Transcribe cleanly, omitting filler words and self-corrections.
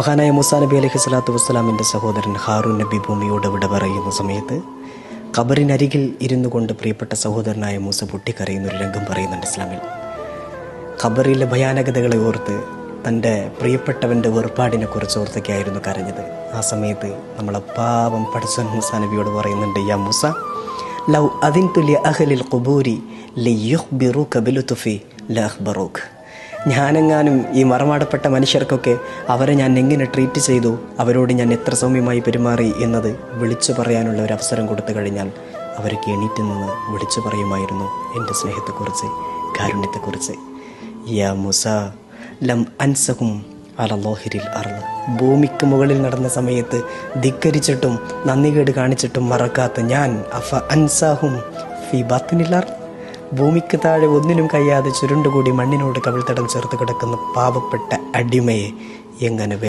മഹാനായ മൂസാ നബി അലൈഹി സ്വലാത്തു വസ്സലാമിൻ്റെ സഹോദരൻ ഹാറൂൻ നബി ഭൂമിയോട് വിട പറയുന്ന സമയത്ത് ഖബറിനരികിൽ ഇരുന്നു കൊണ്ട് പ്രിയപ്പെട്ട സഹോദരനായ മൂസ പൊട്ടിക്കരയുന്നൊരു രംഗം പറയുന്നുണ്ട് ഇസ്ലാമിൽ. ഖബറിലെ ഭയാനകതകളെ ഓർത്ത് തൻ്റെ പ്രിയപ്പെട്ടവൻ്റെ വേർപാടിനെ കുറിച്ച് ഓർത്തൊക്കെയായിരുന്നു കരഞ്ഞത്. ആ സമയത്ത് നമ്മളെ പാവം പഠിച്ച മൂസാ നബിയോട് പറയുന്നുണ്ട്, യാ മൂസ ലൗ അദിൻതു ലി അഹ്ലിൽ ഖുബൂരി ലിയുഖ്ബിറൂക ബിലുത്ഫി ലഅഖ്ബറൂക. ഞാനെങ്ങാനും ഈ മറമാടപ്പെട്ട മനുഷ്യർക്കൊക്കെ അവരെ ഞാൻ എങ്ങനെ ട്രീറ്റ് ചെയ്തു, അവരോട് ഞാൻ എത്ര സൗമ്യമായി പെരുമാറി എന്നത് വിളിച്ചു പറയാനുള്ള ഒരു അവസരം കൊടുത്തു കഴിഞ്ഞാൽ അവർക്ക് എണീറ്റ് നിന്ന് വിളിച്ചു പറയുമായിരുന്നു എൻ്റെ സ്നേഹത്തെക്കുറിച്ച്, കാരുണ്യത്തെക്കുറിച്ച്. യാ മൂസ ലം അൻസഹും അലല്ലാഹിരിൽ അർള്. ഭൂമിക്ക് മുകളിൽ നടന്ന സമയത്ത് ധിക്കരിച്ചിട്ടും നന്ദികേട് കാണിച്ചിട്ടും മറക്കാത്ത ഞാൻ അഫ അൻസാഹും ഫി ബാത്തിനിൽ അർള്. ഭൂമിക്ക് താഴെ ഒന്നിനും കഴിയാതെ ചുരുണ്ടുകൂടി മണ്ണിനോട് കവിൾത്തടം ചേർത്ത് കിടക്കുന്ന പാവപ്പെട്ട അടിമയെ എങ്ങനെ